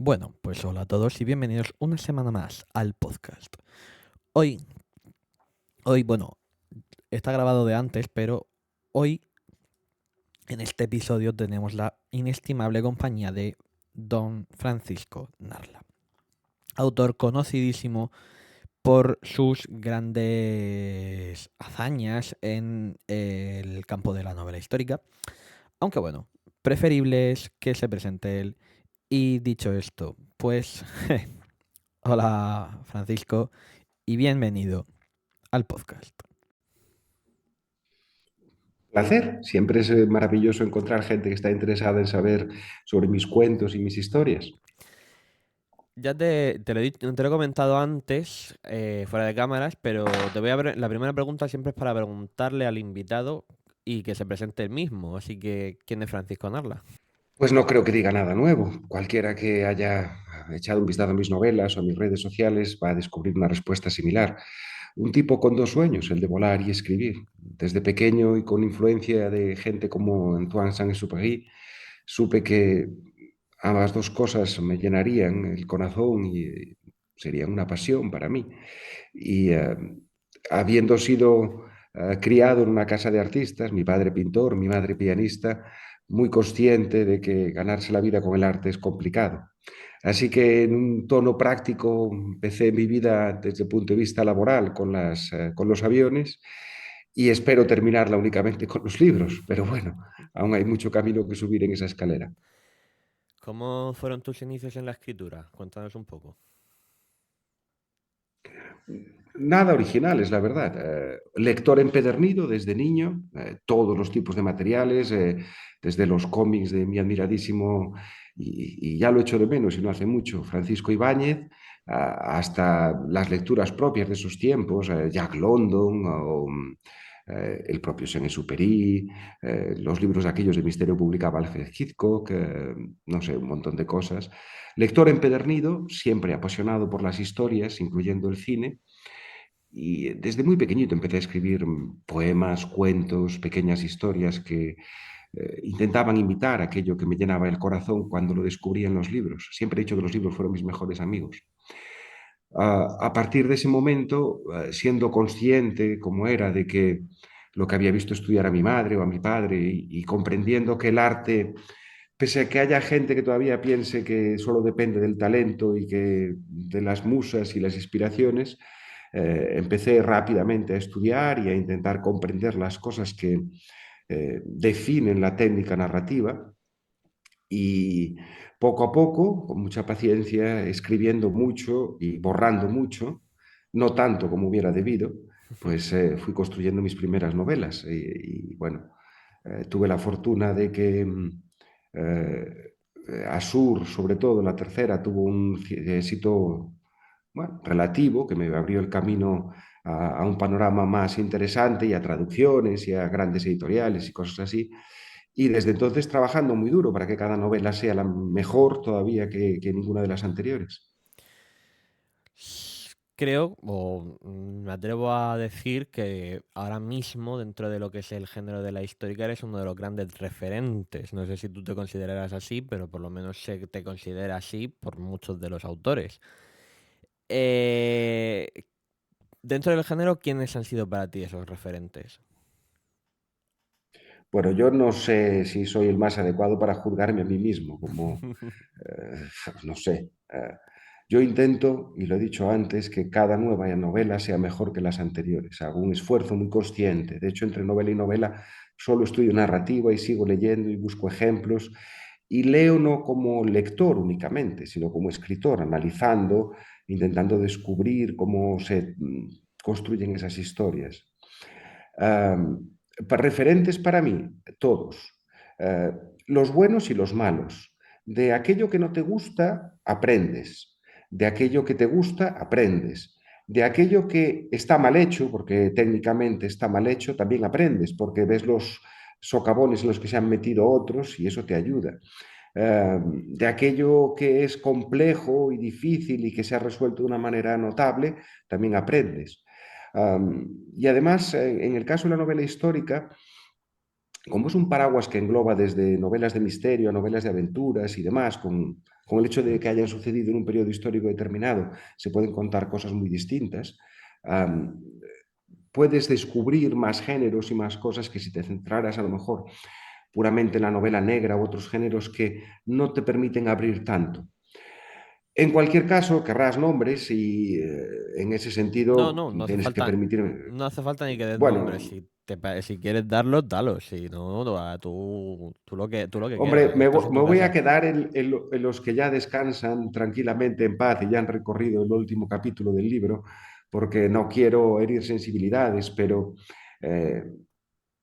Bueno, pues hola a todos y bienvenidos una semana más al podcast. Hoy, bueno, está grabado de antes, pero hoy en este episodio tenemos la inestimable compañía de Don Francisco Narla, autor conocidísimo por sus grandes hazañas en el campo de la novela histórica, aunque bueno, preferible es que se presente él. Y dicho esto, pues hola Francisco y bienvenido al podcast. Placer. Siempre es maravilloso encontrar gente que está interesada en saber sobre mis cuentos y mis historias. Ya te lo he comentado antes, fuera de cámaras, pero la primera pregunta siempre es para preguntarle al invitado y que se presente él mismo. Así que, ¿quién es Francisco Narla? Pues no creo que diga nada nuevo. Cualquiera que haya echado un vistazo a mis novelas o a mis redes sociales va a descubrir una respuesta similar. Un tipo con dos sueños, el de volar y escribir. Desde pequeño y con influencia de gente como Antoine Saint-Exupéry, supe que ambas dos cosas me llenarían el corazón y serían una pasión para mí. Y habiendo sido criado en una casa de artistas, mi padre pintor, mi madre pianista, muy consciente de que ganarse la vida con el arte es complicado. Así que en un tono práctico empecé mi vida desde el punto de vista laboral con los aviones y espero terminarla únicamente con los libros, pero bueno, aún hay mucho camino que subir en esa escalera. ¿Cómo fueron tus inicios en la escritura? Cuéntanos un poco. Nada original, es la verdad. Lector empedernido desde niño, todos los tipos de materiales, desde los cómics de mi admiradísimo, y ya lo echo de menos y no hace mucho, Francisco Ibáñez, hasta las lecturas propias de esos tiempos, Jack London o el propio Saint-Exupéry, los libros aquellos de misterio publicaba Alfred Hitchcock, no sé, un montón de cosas. Lector empedernido, siempre apasionado por las historias, incluyendo el cine, y desde muy pequeñito empecé a escribir poemas, cuentos, pequeñas historias que intentaban imitar aquello que me llenaba el corazón cuando lo descubrí en los libros. Siempre he dicho que los libros fueron mis mejores amigos. A partir de ese momento, siendo consciente como era de que lo que había visto estudiar a mi madre o a mi padre y comprendiendo que el arte, pese a que haya gente que todavía piense que solo depende del talento y que de las musas y las inspiraciones, empecé rápidamente a estudiar y a intentar comprender las cosas que definen la técnica narrativa y poco a poco, con mucha paciencia, escribiendo mucho y borrando mucho, no tanto como hubiera debido, pues fui construyendo mis primeras novelas. Bueno, tuve la fortuna de que eh, Asur, sobre todo la tercera, tuvo un éxito bueno, relativo que me abrió el camino a un panorama más interesante y a traducciones y a grandes editoriales y cosas así. Y desde entonces trabajando muy duro para que cada novela sea la mejor todavía que ninguna de las anteriores. Creo, me atrevo a decir que ahora mismo, dentro de lo que es el género de la histórica, eres uno de los grandes referentes. No sé si tú te consideras así, pero por lo menos se te considera así por muchos de los autores. Eh, Dentro del género, ¿quiénes han sido para ti esos referentes? Bueno, yo no sé si soy el más adecuado para juzgarme a mí mismo, como, eh, no sé. Yo intento, y lo he dicho antes, que cada nueva novela sea mejor que las anteriores. Hago un esfuerzo muy consciente. De hecho, entre novela y novela solo estudio narrativa y sigo leyendo y busco ejemplos. Y leo no como lector únicamente, sino como escritor, analizando, intentando descubrir cómo se construyen esas historias. Referentes para mí, todos. Eh, los buenos y los malos. De aquello que no te gusta, aprendes. De aquello que te gusta, aprendes. De aquello que está mal hecho, porque técnicamente está mal hecho, también aprendes, porque ves los socavones en los que se han metido otros y eso te ayuda. De aquello que es complejo y difícil y que se ha resuelto de una manera notable, también aprendes. Y además, en el caso de la novela histórica, como es un paraguas que engloba desde novelas de misterio a novelas de aventuras y demás, con el hecho de que hayan sucedido en un periodo histórico determinado, se pueden contar cosas muy distintas. Um, Puedes descubrir más géneros y más cosas que si te centraras a lo mejor puramente en la novela negra u otros géneros que no te permiten abrir tanto. En cualquier caso, querrás nombres y en ese No, sentido no, no hace tienes que falta, permitirme. no hace falta ni que des nombres. Bueno, Si quieres darlos, dalos. Si no, tú lo que quieras. hombre, Aquí estás en me tu voy a casa. quedar en los que ya descansan tranquilamente en paz y ya han recorrido el último capítulo del libro, porque no quiero herir sensibilidades, pero eh,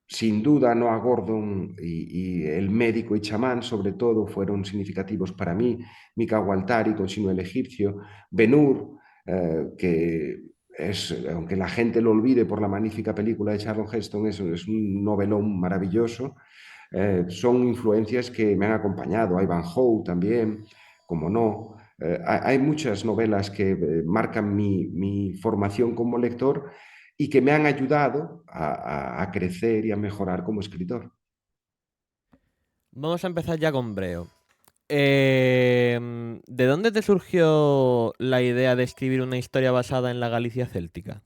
sin duda Noah Gordon y el médico y chamán, sobre todo, fueron significativos para mí. Mika Waltari, Continuo el egipcio, Ben-Hur, que es, aunque la gente lo olvide por la magnífica película de Charlton Heston, es un novelón maravilloso. Son influencias que me han acompañado. Ivanhoe también, como no. Hay muchas novelas que marcan mi formación como lector y que me han ayudado a crecer y a mejorar como escritor. Vamos a empezar ya con Breo. ¿De dónde te surgió la idea de escribir una historia basada en la Galicia céltica?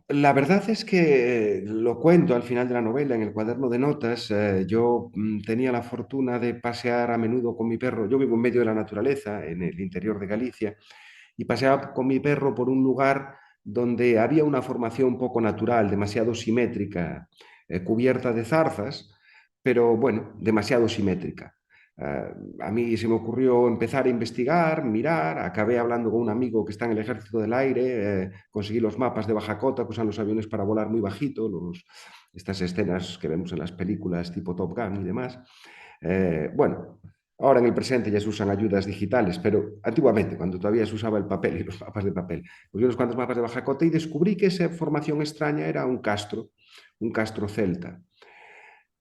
La verdad es que lo cuento al final de la novela, en el cuaderno de notas. Yo tenía la fortuna de pasear a menudo con mi perro. Yo vivo en medio de la naturaleza, en el interior de Galicia, y paseaba con mi perro por un lugar donde había una formación poco natural, demasiado simétrica, cubierta de zarzas, pero bueno, demasiado simétrica. A mí se me ocurrió empezar a investigar, mirar, acabé hablando con un amigo que está en el Ejército del Aire, conseguí los mapas de Baja Cota que usan los aviones para volar muy bajito, estas escenas que vemos en las películas tipo Top Gun y demás. Bueno, ahora en el presente ya se usan ayudas digitales, pero antiguamente, cuando todavía se usaba el papel y los mapas de papel, pues vi unos cuantos mapas de Baja Cota y descubrí que esa formación extraña era un castro celta.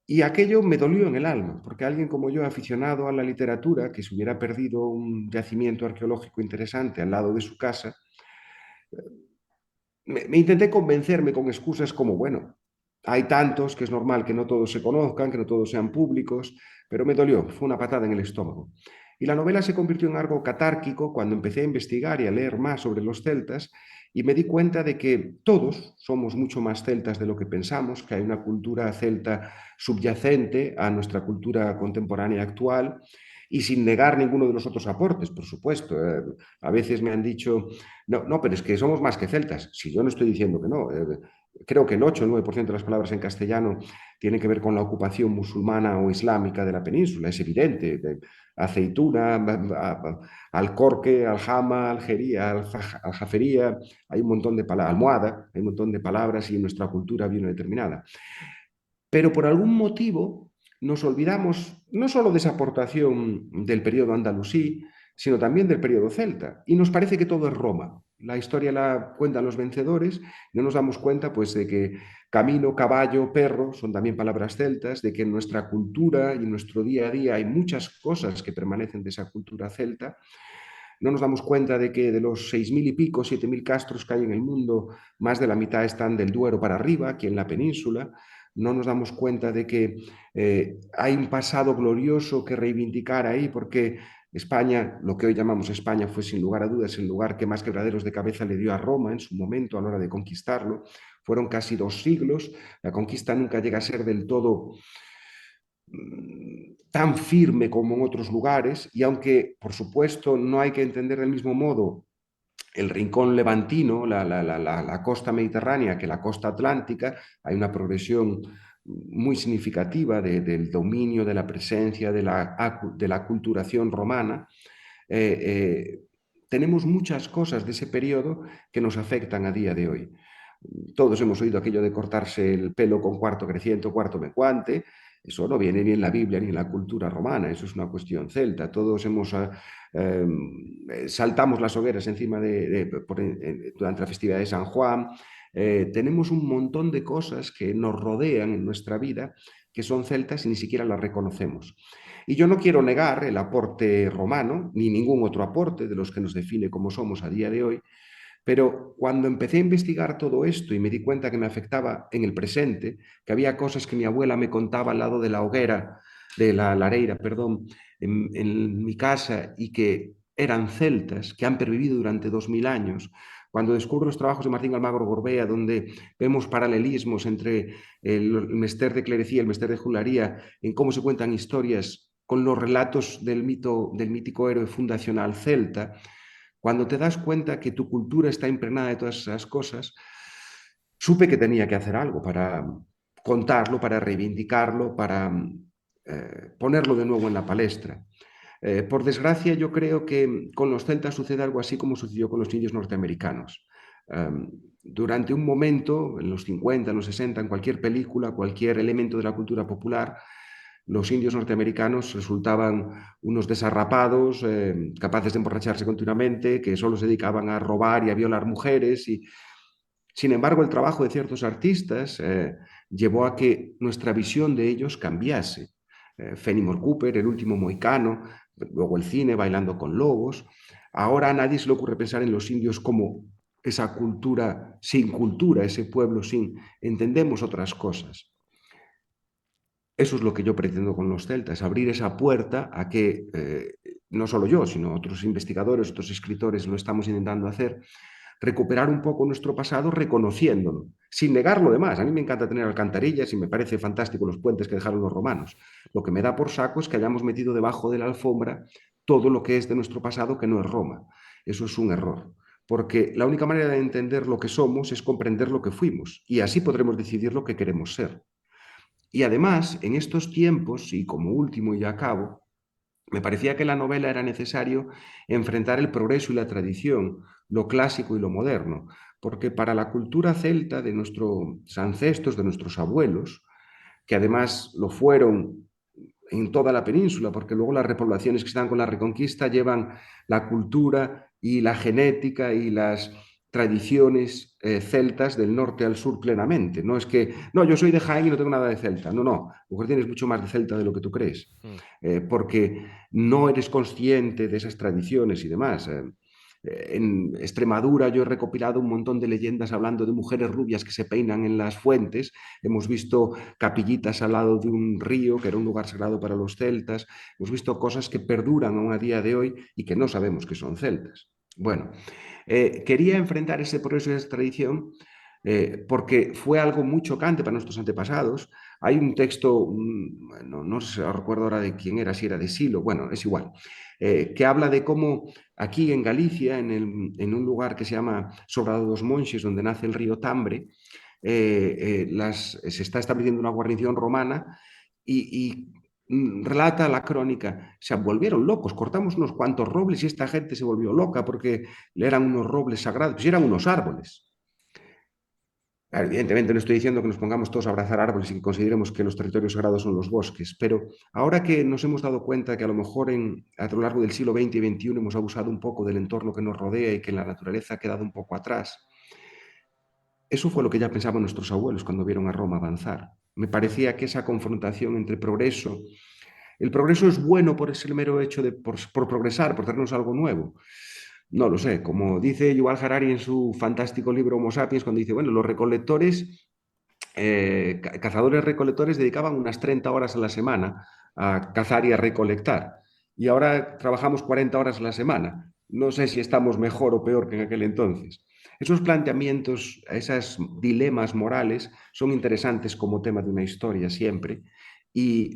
Y aquello me dolió en el alma, porque alguien como yo, aficionado a la literatura, que se hubiera perdido un yacimiento arqueológico interesante al lado de su casa, me intenté convencerme con excusas como, bueno, hay tantos que es normal que no todos se conozcan, que no todos sean públicos, pero me dolió, fue una patada en el estómago. Y la novela se convirtió en algo catárquico cuando empecé a investigar y a leer más sobre los celtas y me di cuenta de que todos somos mucho más celtas de lo que pensamos, que hay una cultura celta subyacente a nuestra cultura contemporánea actual y sin negar ninguno de los otros aportes, por supuesto. A veces me han dicho, no, no, pero es que somos más que celtas. Si yo no estoy diciendo que no, creo que el 8 o el 9% de las palabras en castellano tienen que ver con la ocupación musulmana o islámica de la península, es evidente. Aceituna, alcorque, aljama, aljería, aljafería, hay un montón de palabras, almohada, hay un montón de palabras y nuestra cultura viene determinada. Pero por algún motivo nos olvidamos no solo de esa aportación del periodo andalusí, sino también del periodo celta. Y nos parece que todo es Roma. La historia la cuentan los vencedores, no nos damos cuenta pues, de que camino, caballo, perro son también palabras celtas, de que en nuestra cultura y en nuestro día a día hay muchas cosas que permanecen de esa cultura celta. No nos damos cuenta de que de los 6.000 y pico, 7.000 castros que hay en el mundo, más de la mitad están del Duero para arriba, aquí en la península. No nos damos cuenta de que hay un pasado glorioso que reivindicar ahí, porque España, lo que hoy llamamos España, fue sin lugar a dudas el lugar que más quebraderos de cabeza le dio a Roma en su momento a la hora de conquistarlo. Fueron casi 2 siglos. La conquista nunca llega a ser del todo tan firme como en otros lugares, y aunque por supuesto no hay que entender del mismo modo el rincón levantino, la costa mediterránea, que la costa atlántica, hay una progresión muy significativa del dominio, de la presencia, de la culturación romana. Eh, eh, Tenemos muchas cosas de ese periodo que nos afectan a día de hoy. Todos hemos oído aquello de cortarse el pelo con cuarto creciente o cuarto menguante. Eso no viene ni en la Biblia ni en la cultura romana, eso es una cuestión celta. Todos saltamos las hogueras encima durante la festividad de San Juan. Tenemos un montón de cosas que nos rodean en nuestra vida que son celtas y ni siquiera las reconocemos. Y yo no quiero negar el aporte romano, ni ningún otro aporte de los que nos define como somos a día de hoy, Pero cuando empecé a investigar todo esto y me di cuenta que me afectaba en el presente, que había cosas que mi abuela me contaba al lado de la hoguera, de la lareira, perdón, en mi casa y que eran celtas, que han pervivido durante 2000 años, cuando descubro los trabajos de Martín Almagro Gorbea, donde vemos paralelismos entre el Mester de Clerecía y el Mester de Jularía, en cómo se cuentan historias con los relatos del mito, del mítico héroe fundacional celta, cuando te das cuenta que tu cultura está impregnada de todas esas cosas, supe que tenía que hacer algo para contarlo, para reivindicarlo, para ponerlo de nuevo en la palestra. Por desgracia, yo creo que con los celtas sucede algo así como sucedió con los indios norteamericanos. Durante un momento, en los 50, en los 60, en cualquier película, cualquier elemento de la cultura popular, los indios norteamericanos resultaban unos desarrapados, capaces de emborracharse continuamente, que solo se dedicaban a robar y a violar mujeres. Y, sin embargo, el trabajo de ciertos artistas llevó a que nuestra visión de ellos cambiase. Fenimore Cooper, El último mohicano, luego el cine, Bailando con lobos. Ahora a nadie se le ocurre pensar en los indios como esa cultura, ese pueblo sin, entendemos otras cosas. Eso es lo que yo pretendo con los celtas, abrir esa puerta a que no solo yo, sino otros investigadores, otros escritores lo estamos intentando hacer, recuperar un poco nuestro pasado reconociéndolo, sin negar lo demás. A mí me encanta tener alcantarillas y me parece fantástico los puentes que dejaron los romanos. Lo que me da por saco es que hayamos metido debajo de la alfombra todo lo que es de nuestro pasado que no es Roma. Eso es un error, porque la única manera de entender lo que somos es comprender lo que fuimos y así podremos decidir lo que queremos ser. Y además, en estos tiempos, y como último y acabo, me parecía que en la novela era necesario enfrentar el progreso y la tradición, lo clásico y lo moderno, porque para la cultura celta de nuestros ancestros, de nuestros abuelos, que además lo fueron en toda la península, porque luego las repoblaciones que están con la Reconquista llevan la cultura y la genética y las tradiciones celtas del norte al sur plenamente. No es que, no, yo soy de Jaén y no tengo nada de celta. No, no, a lo mejor tienes mucho más de celta de lo que tú crees, Mm. porque no eres consciente de esas tradiciones y demás. En Extremadura yo he recopilado un montón de leyendas hablando de mujeres rubias que se peinan en las fuentes. Hemos visto capillitas al lado de un río, que era un lugar sagrado para los celtas. Hemos visto cosas que perduran aún a día de hoy y que no sabemos que son celtas. Bueno, quería enfrentar ese progreso y esa tradición porque fue algo muy chocante para nuestros antepasados. Hay un texto, no recuerdo ahora de quién era, si era de Silo, bueno, es igual, que habla de cómo aquí en Galicia, en un lugar que se llama Sobrado dos Monxes, donde nace el río Tambre, se está estableciendo una guarnición romana y relata la crónica, se volvieron locos, cortamos unos cuantos robles y esta gente se volvió loca porque eran unos robles sagrados, pues eran unos árboles. Evidentemente no estoy diciendo que nos pongamos todos a abrazar árboles y que consideremos que los territorios sagrados son los bosques, pero ahora que nos hemos dado cuenta que a lo mejor a lo largo del siglo XX y XXI hemos abusado un poco del entorno que nos rodea y que la naturaleza ha quedado un poco atrás, eso fue lo que ya pensaban nuestros abuelos cuando vieron a Roma avanzar. Me parecía que esa confrontación entre progreso, el progreso es bueno por ese mero hecho de por progresar, por traernos algo nuevo. No lo sé, como dice Yuval Harari en su fantástico libro Homo Sapiens, cuando dice, bueno, los recolectores, cazadores recolectores dedicaban unas 30 horas a la semana a cazar y a recolectar. Y ahora trabajamos 40 horas a la semana. No sé si estamos mejor o peor que en aquel entonces. Esos planteamientos, esos dilemas morales son interesantes como tema de una historia siempre y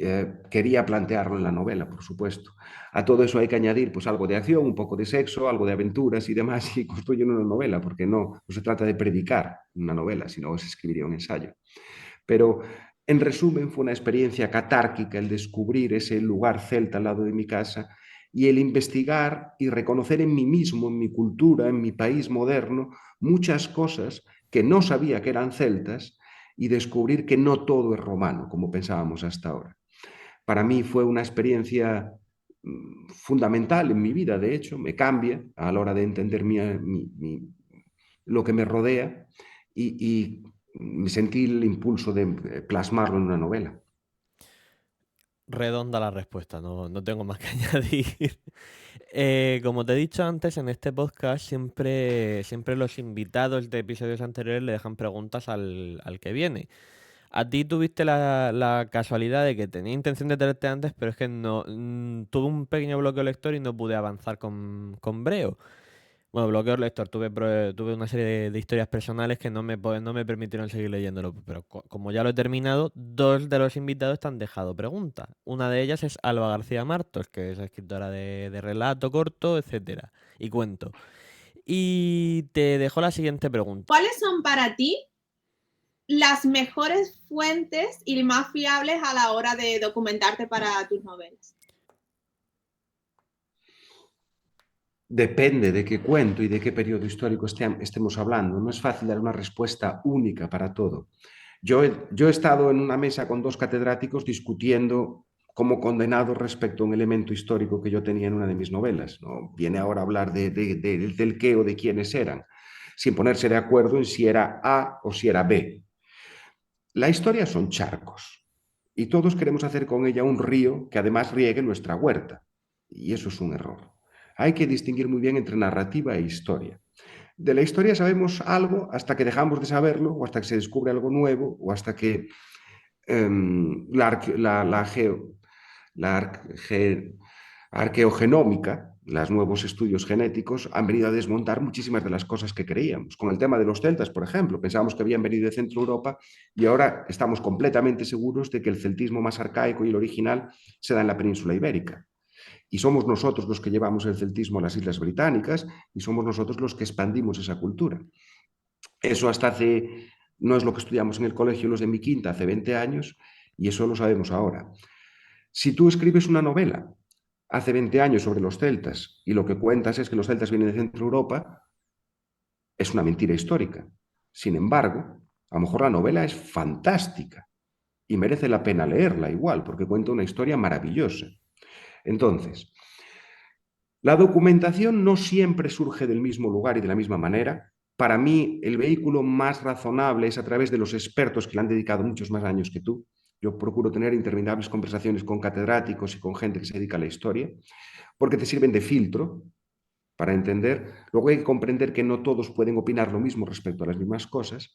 quería plantearlo en la novela, por supuesto. A todo eso hay que añadir pues algo de acción, un poco de sexo, algo de aventuras y demás y construyen una novela, porque no se trata de predicar una novela, sino se escribiría un ensayo. Pero en resumen fue una experiencia catárquica el descubrir ese lugar celta al lado de mi casa y el investigar y reconocer en mí mismo, en mi cultura, en mi país moderno, muchas cosas que no sabía que eran celtas y descubrir que no todo es romano, como pensábamos hasta ahora. Para mí fue una experiencia fundamental en mi vida, de hecho, me cambia a la hora de entender lo que me rodea y sentí el impulso de plasmarlo en una novela. redonda la respuesta, no tengo más que añadir. Como te he dicho antes, en este podcast siempre los invitados de episodios anteriores le dejan preguntas al que viene. A ti tuviste la casualidad de que tenía intención de tenerte antes, pero es que no tuve un pequeño bloqueo lector y no pude avanzar con Breo. Bueno, bloqueo lector, tuve una serie de historias personales que no me permitieron seguir leyéndolo, pero como ya lo he terminado, dos de los invitados te han dejado preguntas. Una de ellas es Alba García Martos, que es escritora de relato corto, etcétera, y cuento. Y te dejo la siguiente pregunta. ¿Cuáles son para ti las mejores fuentes y más fiables a la hora de documentarte para tus novelas? Depende de qué cuento y de qué periodo histórico estemos hablando. No es fácil dar una respuesta única para todo. Yo he estado en una mesa con dos catedráticos discutiendo como condenados respecto a un elemento histórico que yo tenía en una de mis novelas. ¿No? Viene ahora a hablar del qué o de quiénes eran, sin ponerse de acuerdo en si era A o si era B. La historia son charcos y todos queremos hacer con ella un río que además riegue nuestra huerta. Y eso es un error. Hay que distinguir muy bien entre narrativa e historia. De la historia sabemos algo hasta que dejamos de saberlo, o hasta que se descubre algo nuevo, o hasta que la, arque, la, geo, la arque, arqueogenómica, los nuevos estudios genéticos, han venido a desmontar muchísimas de las cosas que creíamos. Con el tema de los celtas, por ejemplo, pensábamos que habían venido de Centro Europa y ahora estamos completamente seguros de que el celtismo más arcaico y el original se da en la península ibérica. Y somos nosotros los que llevamos el celtismo a las Islas Británicas y somos nosotros los que expandimos esa cultura. Eso hasta hace, no es lo que estudiamos en el colegio los de mi quinta hace 20 años y eso lo sabemos ahora. Si tú escribes una novela hace 20 años sobre los celtas y lo que cuentas es que los celtas vienen de Centro Europa, es una mentira histórica. Sin embargo, a lo mejor la novela es fantástica y merece la pena leerla igual, porque cuenta una historia maravillosa. Entonces, la documentación no siempre surge del mismo lugar y de la misma manera. Para mí, el vehículo más razonable es a través de los expertos que le han dedicado muchos más años que tú. Yo procuro tener interminables conversaciones con catedráticos y con gente que se dedica a la historia, porque te sirven de filtro para entender. Luego hay que comprender que no todos pueden opinar lo mismo respecto a las mismas cosas.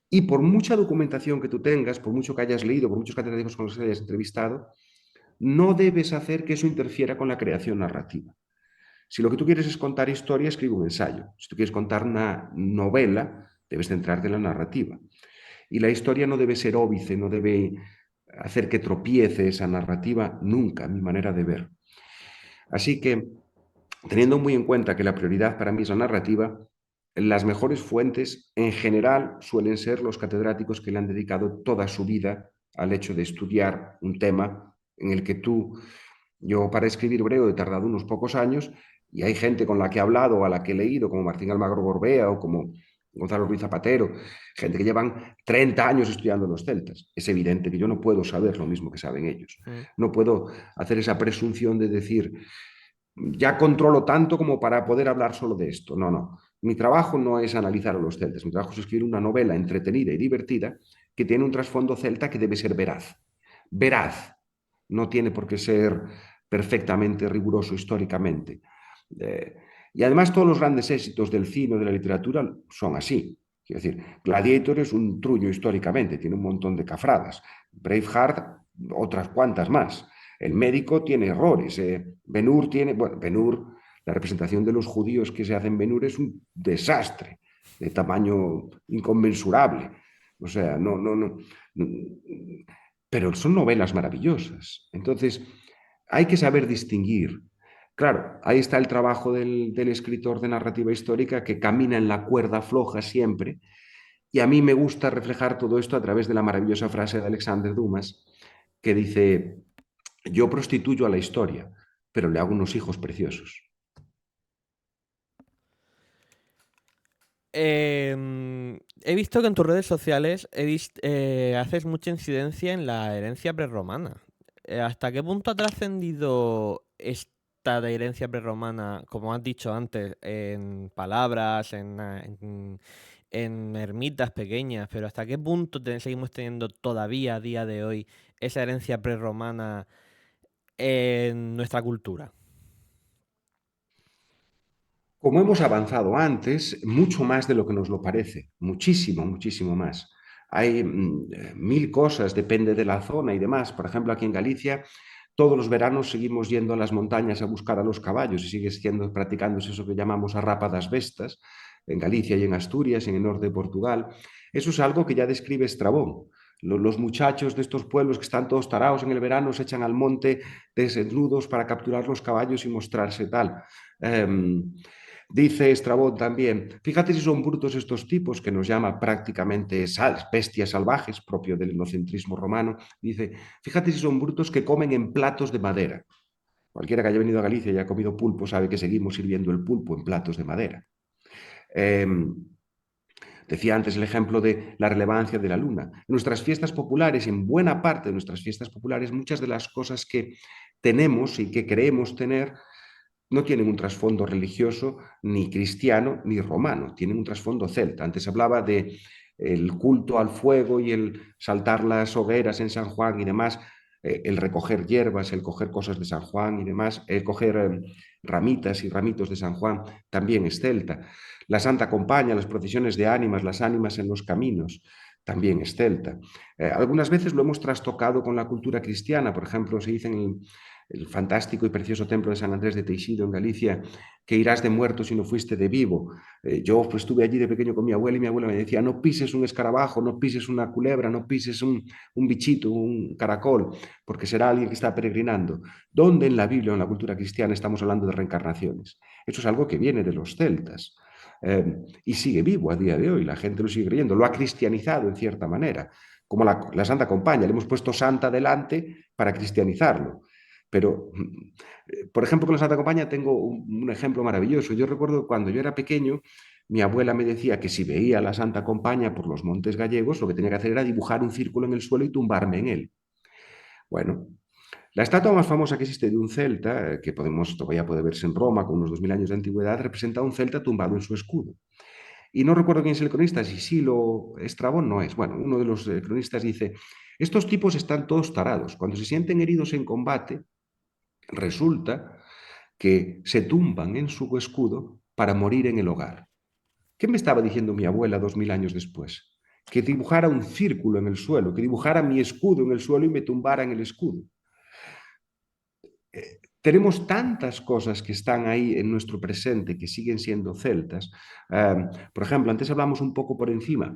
Y por mucha documentación que tú tengas, por mucho que hayas leído, por muchos catedráticos con los que hayas entrevistado, no debes hacer que eso interfiera con la creación narrativa. Si lo que tú quieres es contar historia, escribe un ensayo. Si tú quieres contar una novela, debes centrarte en la narrativa. Y la historia no debe ser óbice, no debe hacer que tropiece esa narrativa nunca, mi manera de ver. Así que, teniendo muy en cuenta que la prioridad para mí es la narrativa, las mejores fuentes en general suelen ser los catedráticos que le han dedicado toda su vida al hecho de estudiar un tema en el que yo para escribir Breo he tardado unos pocos años y hay gente con la que he hablado o a la que he leído, como Martín Almagro Gorbea o como Gonzalo Ruiz Zapatero, gente que llevan 30 años estudiando los celtas. Es evidente que yo no puedo saber lo mismo que saben ellos. No puedo hacer esa presunción de decir, ya controlo tanto como para poder hablar solo de esto. No, no. Mi trabajo no es analizar a los celtas, mi trabajo es escribir una novela entretenida y divertida que tiene un trasfondo celta que debe ser veraz. Veraz. No tiene por qué ser perfectamente riguroso históricamente. Eh, y además todos los grandes éxitos del cine o de la literatura son así. Es decir, Gladiator es un truño históricamente, tiene un montón de cafradas. Braveheart, otras cuantas más. El médico tiene errores. Ben-Hur tiene, bueno, Ben-Hur, la representación de los judíos que se hacen en Ben-Hur es un desastre de tamaño inconmensurable. O sea, no. Pero son novelas maravillosas. Entonces, hay que saber distinguir. Claro, ahí está el trabajo del escritor de narrativa histórica que camina en la cuerda floja siempre. Y a mí me gusta reflejar todo esto a través de la maravillosa frase de Alexander Dumas, que dice, yo prostituyo a la historia, pero le hago unos hijos preciosos. He visto que en tus redes sociales haces mucha incidencia en la herencia prerromana. ¿Hasta qué punto ha trascendido esta de herencia prerromana, como has dicho antes, en palabras, en ermitas pequeñas, pero hasta qué punto seguimos teniendo todavía a día de hoy esa herencia prerromana en nuestra cultura? Como hemos avanzado antes, mucho más de lo que nos lo parece, muchísimo, muchísimo más. Hay mil cosas, depende de la zona y demás. Por ejemplo, aquí en Galicia, todos los veranos seguimos yendo a las montañas a buscar a los caballos y sigue siendo practicándose eso que llamamos a rapa das bestas, en Galicia y en Asturias, en el norte de Portugal. Eso es algo que ya describe Estrabón. Los muchachos de estos pueblos que están todos tarados en el verano se echan al monte desnudos para capturar los caballos y mostrarse tal. Dice Estrabón también, fíjate si son brutos estos tipos, que nos llama prácticamente bestias salvajes, propio del etnocentrismo romano. Dice, fíjate si son brutos que comen en platos de madera. Cualquiera que haya venido a Galicia y haya comido pulpo sabe que seguimos sirviendo el pulpo en platos de madera. Eh, Decía antes el ejemplo de la relevancia de la luna. En nuestras fiestas populares, en buena parte de nuestras fiestas populares, muchas de las cosas que tenemos y que creemos tener no tienen un trasfondo religioso ni cristiano ni romano, tienen un trasfondo celta. Antes hablaba de el culto al fuego y el saltar las hogueras en San Juan y demás, el recoger hierbas, el coger cosas de San Juan y demás, el coger ramitas y ramitos de San Juan, también es celta. La Santa Compaña, las procesiones de ánimas, las ánimas en los caminos, también es celta. Algunas veces lo hemos trastocado con la cultura cristiana, por ejemplo, se dice en el fantástico y precioso templo de San Andrés de Teixido en Galicia, que irás de muerto si no fuiste de vivo. Yo pues, estuve allí de pequeño con mi abuela y mi abuela me decía, no pises un escarabajo, no pises una culebra, no pises un bichito, un caracol, porque será alguien que está peregrinando. ¿Dónde en la Biblia o en la cultura cristiana estamos hablando de reencarnaciones? Eso es algo que viene de los celtas. Y sigue vivo a día de hoy, la gente lo sigue creyendo, lo ha cristianizado en cierta manera, como la Santa Compaña, le hemos puesto Santa delante para cristianizarlo. Pero, por ejemplo, con la Santa Compaña tengo un ejemplo maravilloso. Yo recuerdo cuando yo era pequeño, mi abuela me decía que si veía la Santa Compaña por los montes gallegos, lo que tenía que hacer era dibujar un círculo en el suelo y tumbarme en él. Bueno, la estatua más famosa que existe de un celta, que todavía puede verse en Roma con unos 2000 años de antigüedad, representa a un celta tumbado en su escudo. Y no recuerdo quién es el cronista, si sí lo Estrabón no es. Bueno, uno de los cronistas dice, estos tipos están todos tarados. Cuando se sienten heridos en combate, resulta que se tumban en su escudo para morir en el hogar. ¿Qué me estaba diciendo mi abuela 2000 años después? Que dibujara un círculo en el suelo, que dibujara mi escudo en el suelo y me tumbara en el escudo. Tenemos tantas cosas que están ahí en nuestro presente que siguen siendo celtas. Por ejemplo, antes hablamos un poco por encima.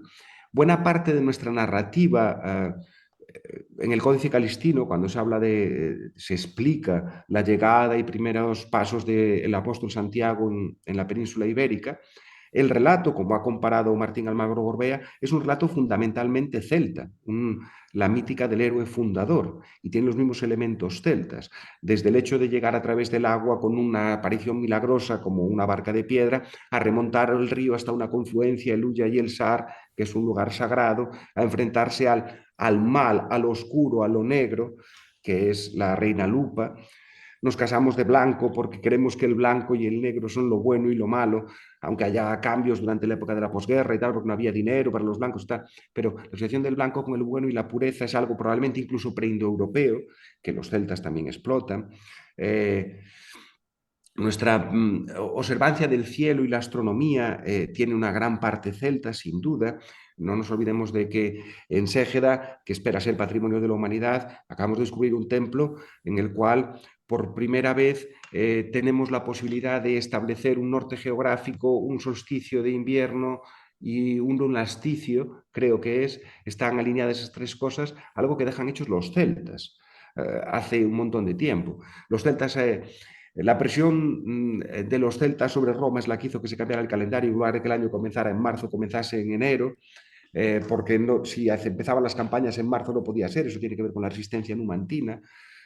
Buena parte de nuestra narrativa en el Códice Calistino, cuando se habla se explica la llegada y primeros pasos del apóstol Santiago en la península ibérica, el relato, como ha comparado Martín Almagro Gorbea, es un relato fundamentalmente celta, la mítica del héroe fundador, y tiene los mismos elementos celtas, desde el hecho de llegar a través del agua con una aparición milagrosa como una barca de piedra, a remontar el río hasta una confluencia, el Ulla y el Sar, que es un lugar sagrado, a enfrentarse al mal, al oscuro, a lo negro, que es la reina Lupa. Nos casamos de blanco porque creemos que el blanco y el negro son lo bueno y lo malo, aunque haya cambios durante la época de la posguerra y tal, porque no había dinero para los blancos y tal, pero la asociación del blanco con el bueno y la pureza es algo probablemente incluso preindoeuropeo, que los celtas también explotan. Nuestra observancia del cielo y la astronomía tiene una gran parte celta, sin duda. No nos olvidemos de que en Ségeda, que espera ser patrimonio de la humanidad, acabamos de descubrir un templo en el cual por primera vez tenemos la posibilidad de establecer un norte geográfico, un solsticio de invierno y un lunasticio, creo que están alineadas esas tres cosas, algo que dejan hechos los celtas hace un montón de tiempo. Los celtas la presión de los celtas sobre Roma es la que hizo que se cambiara el calendario, en lugar de que el año comenzara en marzo, comenzase en enero, porque no, si empezaban las campañas en marzo no podía ser, eso tiene que ver con la resistencia numantina,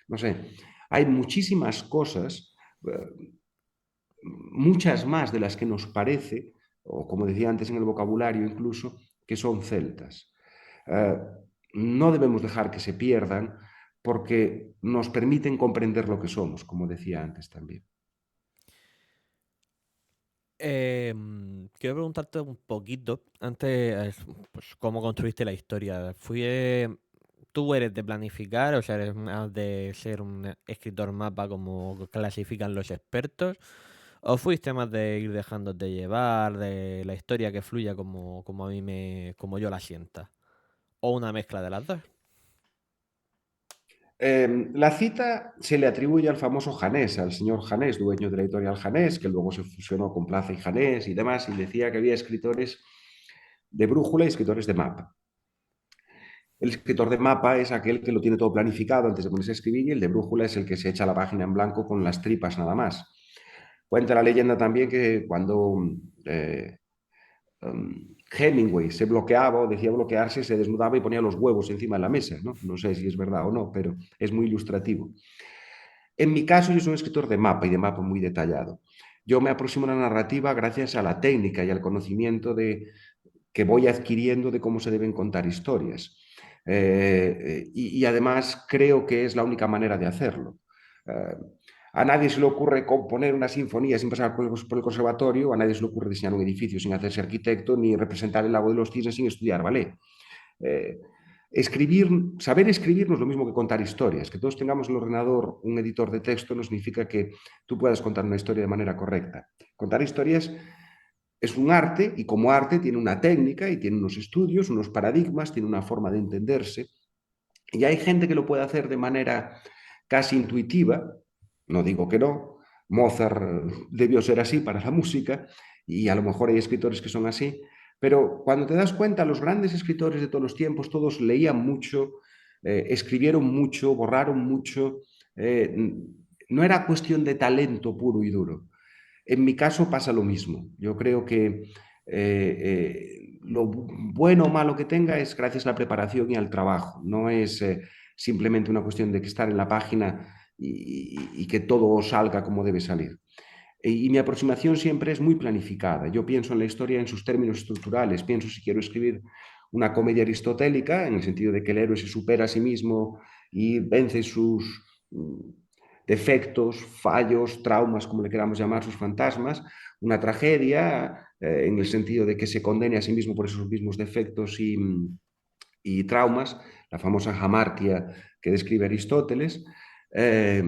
no sé. Hay muchísimas cosas, muchas más de las que nos parece, o como decía antes en el vocabulario incluso, que son celtas. No debemos dejar que se pierdan porque nos permiten comprender lo que somos, como decía antes también. Quiero preguntarte un poquito, antes, pues, cómo construiste la historia. ¿Tú eres de planificar, o sea, eres más de ser un escritor mapa como clasifican los expertos? ¿O fuiste más de ir dejándote llevar, de la historia que fluya como a mí como yo la sienta? ¿O una mezcla de las dos? La cita se le atribuye al famoso Janés, al señor Janés, dueño de la editorial Janés, que luego se fusionó con Plaza y Janés y demás, y decía que había escritores de brújula y escritores de mapa. El escritor de mapa es aquel que lo tiene todo planificado antes de ponerse a escribir, y el de brújula es el que se echa la página en blanco con las tripas nada más. Cuenta la leyenda también que cuando eh, Hemingway se bloqueaba o decía bloquearse, se desnudaba y ponía los huevos encima de la mesa, ¿no? No sé si es verdad o no, pero es muy ilustrativo. En mi caso, yo soy un escritor de mapa y de mapa muy detallado. Yo me aproximo a la narrativa gracias a la técnica y al conocimiento que voy adquiriendo de cómo se deben contar historias. Y además creo que es la única manera de hacerlo. Eh, a nadie se le ocurre componer una sinfonía sin pasar por el conservatorio, a nadie se le ocurre diseñar un edificio sin hacerse arquitecto, ni representar el lago de los cisnes sin estudiar ballet. Eh, saber escribir no es lo mismo que contar historias. Que todos tengamos en el ordenador un editor de texto no significa que tú puedas contar una historia de manera correcta. Contar historias es un arte, y como arte tiene una técnica y tiene unos estudios, unos paradigmas, tiene una forma de entenderse. Y hay gente que lo puede hacer de manera casi intuitiva, no digo que no, Mozart debió ser así para la música, y a lo mejor hay escritores que son así, pero cuando te das cuenta, los grandes escritores de todos los tiempos, todos leían mucho, escribieron mucho, borraron mucho, no era cuestión de talento puro y duro. En mi caso pasa lo mismo. Yo creo que lo bueno o malo que tenga es gracias a la preparación y al trabajo. No es simplemente una cuestión de que estar en la página y que todo salga como debe salir. Y mi aproximación siempre es muy planificada. Yo pienso en la historia en sus términos estructurales. Pienso si quiero escribir una comedia aristotélica, en el sentido de que el héroe se supera a sí mismo y vence sus defectos, fallos, traumas, como le queramos llamar, sus fantasmas, una tragedia, en el sentido de que se condene a sí mismo por esos mismos defectos y traumas, la famosa jamarquia que describe Aristóteles. Eh,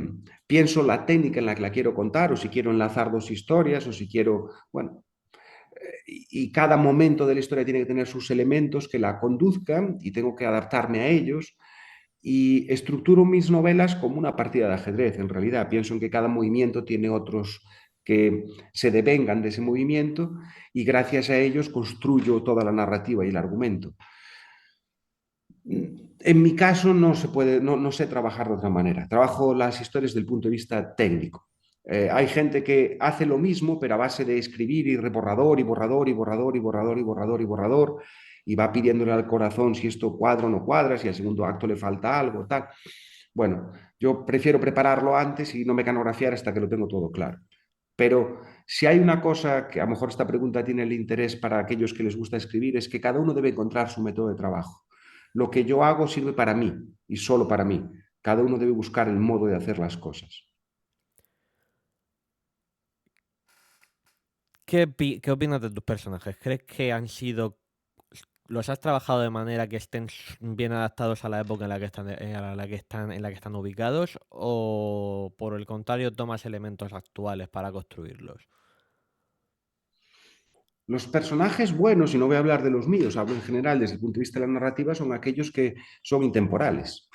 Pienso la técnica en la que la quiero contar, o si quiero enlazar dos historias, o si quiero, bueno, y cada momento de la historia tiene que tener sus elementos que la conduzcan y tengo que adaptarme a ellos, y estructuro mis novelas como una partida de ajedrez. En realidad pienso en que cada movimiento tiene otros que se devengan de ese movimiento, y gracias a ellos construyo toda la narrativa y el argumento. En mi caso no se puede, no sé trabajar de otra manera. Trabajo las historias desde el punto de vista técnico. Hay gente que hace lo mismo, pero a base de escribir y borrador y borrador y borrador y borrador y borrador y borrador, y va pidiéndole al corazón si esto cuadra o no cuadra, si al segundo acto le falta algo, tal. Bueno, yo prefiero prepararlo antes y no mecanografiar hasta que lo tengo todo claro. Pero si hay una cosa que a lo mejor esta pregunta tiene el interés para aquellos que les gusta escribir, es que cada uno debe encontrar su método de trabajo. Lo que yo hago sirve para mí y solo para mí. Cada uno debe buscar el modo de hacer las cosas. ¿Qué opinas de tus personajes? ¿Crees que los has trabajado de manera que estén bien adaptados a la época en la que en la que están ubicados, o por el contrario tomas elementos actuales para construirlos? Los personajes buenos, y no voy a hablar de los míos, hablo en general desde el punto de vista de la narrativa, son aquellos que son intemporales.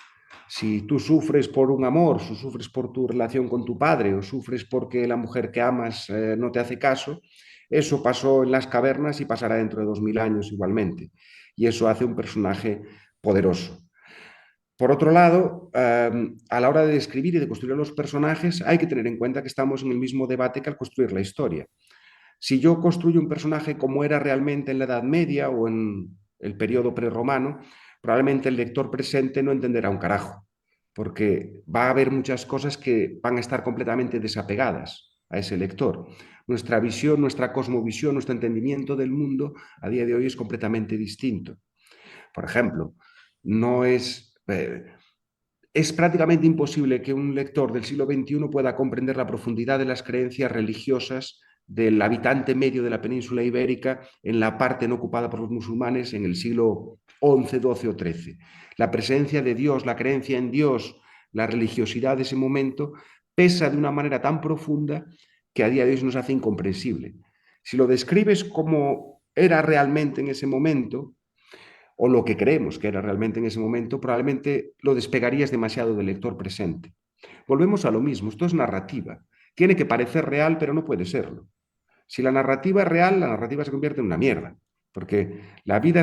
Si tú sufres por un amor, o sufres por tu relación con tu padre, o sufres porque la mujer que amas no te hace caso, eso pasó en las cavernas y pasará dentro de 2000 años igualmente. Y eso hace un personaje poderoso. Por otro lado, a la hora de escribir y de construir los personajes, hay que tener en cuenta que estamos en el mismo debate que al construir la historia. Si yo construyo un personaje como era realmente en la Edad Media o en el periodo prerromano, probablemente el lector presente no entenderá un carajo, porque va a haber muchas cosas que van a estar completamente desapegadas a ese lector. Nuestra visión, nuestra cosmovisión, nuestro entendimiento del mundo a día de hoy es completamente distinto. Por ejemplo, no es prácticamente imposible que un lector del siglo XXI pueda comprender la profundidad de las creencias religiosas del habitante medio de la península ibérica en la parte no ocupada por los musulmanes en el siglo XI, XII o XIII. La presencia de Dios, la creencia en Dios, la religiosidad de ese momento pesa de una manera tan profunda que a día de hoy nos hace incomprensible. Si lo describes como era realmente en ese momento, o lo que creemos que era realmente en ese momento, probablemente lo despegarías demasiado del lector presente. Volvemos a lo mismo, esto es narrativa. Tiene que parecer real, pero no puede serlo. Si la narrativa es real, la narrativa se convierte en una mierda, porque la vida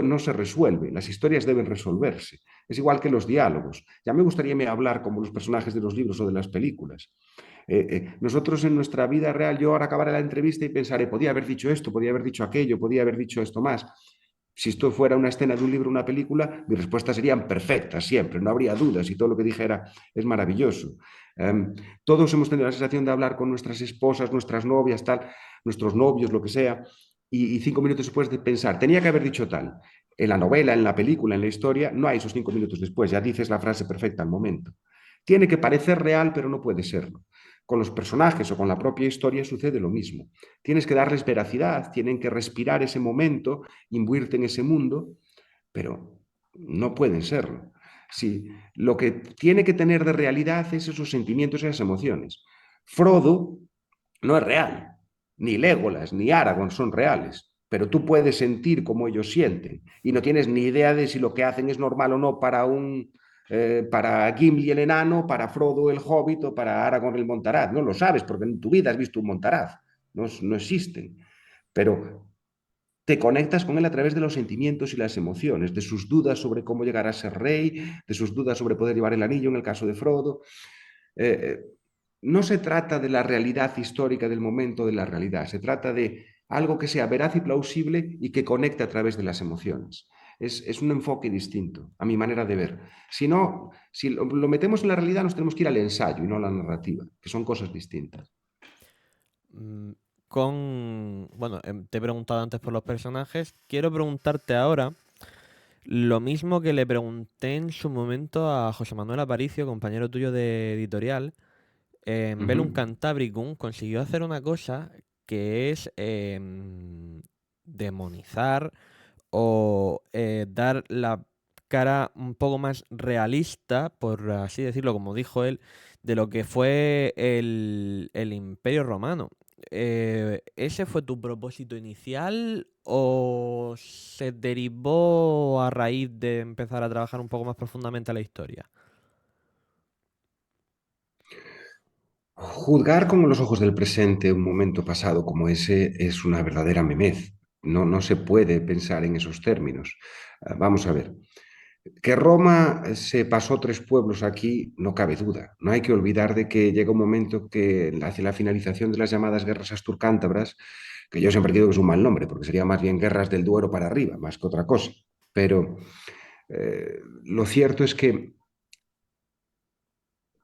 no se resuelve, las historias deben resolverse. Es igual que los diálogos. Ya me gustaría hablar como los personajes de los libros o de las películas. Nosotros en nuestra vida real, yo ahora acabaré la entrevista y pensaré, podía haber dicho esto, podía haber dicho aquello, podía haber dicho esto más. Si esto fuera una escena de un libro o una película, mis respuestas serían perfectas siempre, no habría dudas y todo lo que dijera es maravilloso. Todos hemos tenido la sensación de hablar con nuestras esposas, nuestras novias, tal, nuestros novios, lo que sea, y 5 minutos después de pensar, tenía que haber dicho tal. En la novela, en la película, en la historia, no hay esos 5 minutos después, ya dices la frase perfecta al momento. Tiene que parecer real, pero no puede serlo. Con los personajes o con la propia historia sucede lo mismo. Tienes que darles veracidad, tienen que respirar ese momento, imbuirte en ese mundo, pero no pueden serlo. Sí, lo que tiene que tener de realidad es esos sentimientos y esas emociones. Frodo no es real, ni Legolas, ni Aragorn son reales, pero tú puedes sentir como ellos sienten y no tienes ni idea de si lo que hacen es normal o no para Gimli el enano, para Frodo el hobbit o para Aragorn el montaraz. No lo sabes porque en tu vida has visto un montaraz, no existen. Pero te conectas con él a través de los sentimientos y las emociones, de sus dudas sobre cómo llegar a ser rey, de sus dudas sobre poder llevar el anillo en el caso de Frodo. Eh, no se trata de la realidad histórica del momento de la realidad, se trata de algo que sea veraz y plausible y que conecte a través de las emociones. Es un enfoque distinto, a mi manera de ver. Si no, si lo metemos en la realidad, nos tenemos que ir al ensayo y no a la narrativa, que son cosas distintas. Mm, Bueno, te he preguntado antes por los personajes. Quiero preguntarte ahora lo mismo que le pregunté en su momento a José Manuel Aparicio, compañero tuyo de editorial. En Bellum Ujú. Cantabricum consiguió hacer una cosa que es demonizar o dar la cara un poco más realista, por así decirlo, como dijo él, de lo que fue el Imperio Romano. ¿Ese fue tu propósito inicial o se derivó a raíz de empezar a trabajar un poco más profundamente la historia? Juzgar con los ojos del presente un momento pasado como ese es una verdadera memez. No se puede pensar en esos términos. Vamos a ver. Que Roma se pasó 3 pueblos aquí, no cabe duda. No hay que olvidar de que llega un momento que hacia la finalización de las llamadas guerras asturcántabras, que yo siempre digo que es un mal nombre, porque sería más bien guerras del Duero para arriba, más que otra cosa. Pero lo cierto es que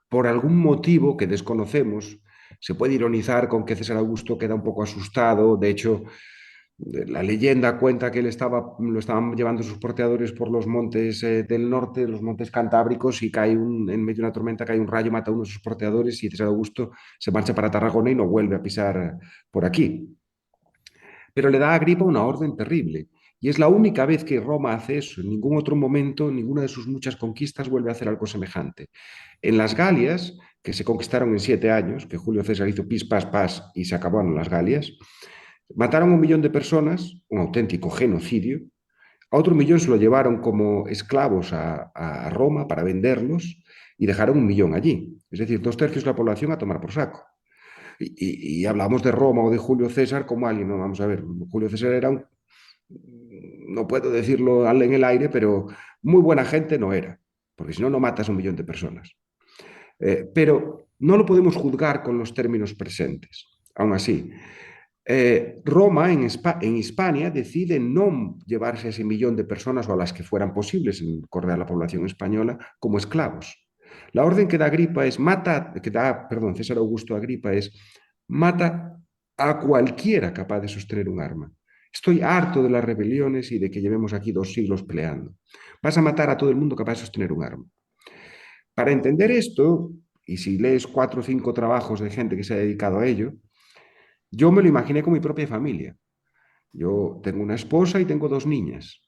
por algún motivo que desconocemos, se puede ironizar con que César Augusto queda un poco asustado. De hecho, la leyenda cuenta que lo estaban llevando sus porteadores por los montes del norte, los montes cantábricos, y en medio de una tormenta cae un rayo, mata a uno de sus porteadores y César Augusto se marcha para Tarragona y no vuelve a pisar por aquí. Pero le da a Agripa una orden terrible. Y es la única vez que Roma hace eso. En ningún otro momento, ninguna de sus muchas conquistas vuelve a hacer algo semejante. En las Galias, que se conquistaron en 7 años, que Julio César hizo pis, pas, pas y se acabaron las Galias, mataron 1 millón de personas, un auténtico genocidio. A otro millón se lo llevaron como esclavos a Roma para venderlos y dejaron 1 millón allí. Es decir, 2/3 de la población a tomar por saco. Y hablamos de Roma o de Julio César como alguien, no, vamos a ver, Julio César era no puedo decirlo en el aire, pero muy buena gente no era, porque si no, no matas a 1 millón de personas. Pero no lo podemos juzgar con los términos presentes. Aún así, Roma en Hispania decide no llevarse a ese 1 millón de personas o a las que fueran posibles en correr a la población española como esclavos. La orden que da Agripa es César Augusto Agripa es mata a cualquiera capaz de sostener un arma. Estoy harto de las rebeliones y de que llevemos aquí 2 siglos peleando. Vas a matar a todo el mundo capaz de sostener un arma. Para entender esto, y si lees 4 o 5 trabajos de gente que se ha dedicado a ello, Yo me lo imaginé con mi propia familia. Yo tengo una esposa y tengo dos niñas.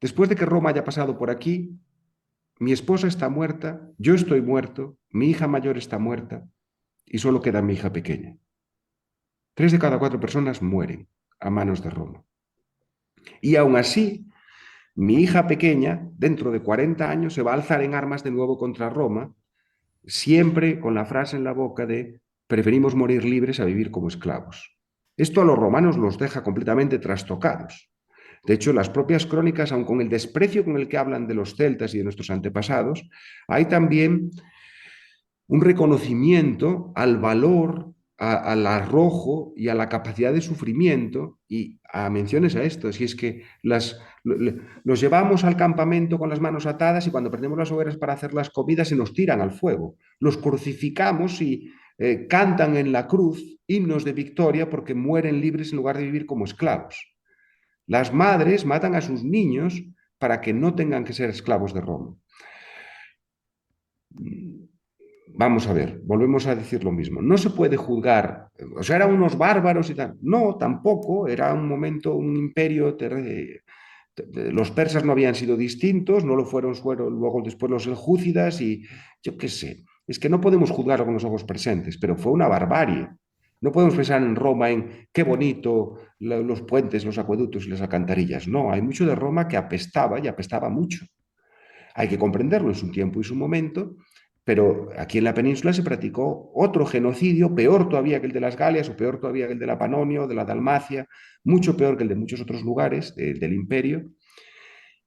Después de que Roma haya pasado por aquí, mi esposa está muerta, yo estoy muerto, mi hija mayor está muerta y solo queda mi hija pequeña. 3 de cada 4 personas mueren a manos de Roma. Y aún así, mi hija pequeña, dentro de 40 años, se va a alzar en armas de nuevo contra Roma, siempre con la frase en la boca de preferimos morir libres a vivir como esclavos. Esto a los romanos los deja completamente trastocados. De hecho, las propias crónicas, aun con el desprecio con el que hablan de los celtas y de nuestros antepasados, hay también un reconocimiento al valor, al arrojo y a la capacidad de sufrimiento y a menciones a esto, si es que los llevamos al campamento con las manos atadas y cuando prendemos las hogueras para hacer las comidas se nos tiran al fuego, los crucificamos y cantan en la cruz himnos de victoria porque mueren libres en lugar de vivir como esclavos. Las madres matan a sus niños para que no tengan que ser esclavos de Roma. Vamos a ver, volvemos a decir lo mismo. No se puede juzgar, o sea, eran unos bárbaros y tal. No, tampoco, era un momento, un imperio. Los persas no habían sido distintos, no lo fueron luego después los seljúcidas y yo qué sé. Es que no podemos juzgarlo con los ojos presentes, pero fue una barbarie. No podemos pensar en Roma en qué bonito los puentes, los acueductos y las alcantarillas. No, hay mucho de Roma que apestaba y apestaba mucho. Hay que comprenderlo en su tiempo y su momento, pero aquí en la península se practicó otro genocidio, peor todavía que el de las Galias, o peor todavía que el de la Panonia o de la Dalmacia, mucho peor que el de muchos otros lugares del imperio,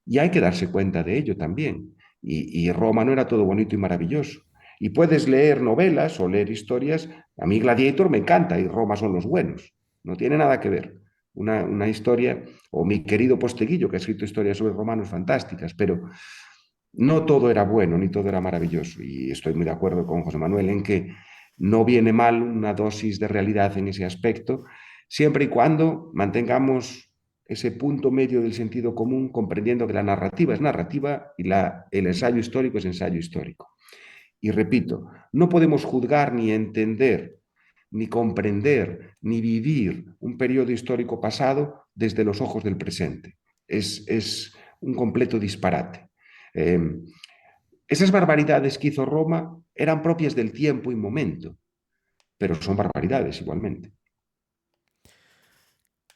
y hay que darse cuenta de ello también. Y Roma no era todo bonito y maravilloso. Y puedes leer novelas o leer historias. A mí Gladiator me encanta y Roma son los buenos. No tiene nada que ver. Una historia, o mi querido Posteguillo, que ha escrito historias sobre romanos fantásticas, pero no todo era bueno ni todo era maravilloso. Y estoy muy de acuerdo con José Manuel en que no viene mal una dosis de realidad en ese aspecto, siempre y cuando mantengamos ese punto medio del sentido común, comprendiendo que la narrativa es narrativa y el ensayo histórico es ensayo histórico. Y repito, no podemos juzgar ni entender, ni comprender, ni vivir un periodo histórico pasado desde los ojos del presente. Es un completo disparate. Eh, esas barbaridades que hizo Roma eran propias del tiempo y momento, pero son barbaridades igualmente.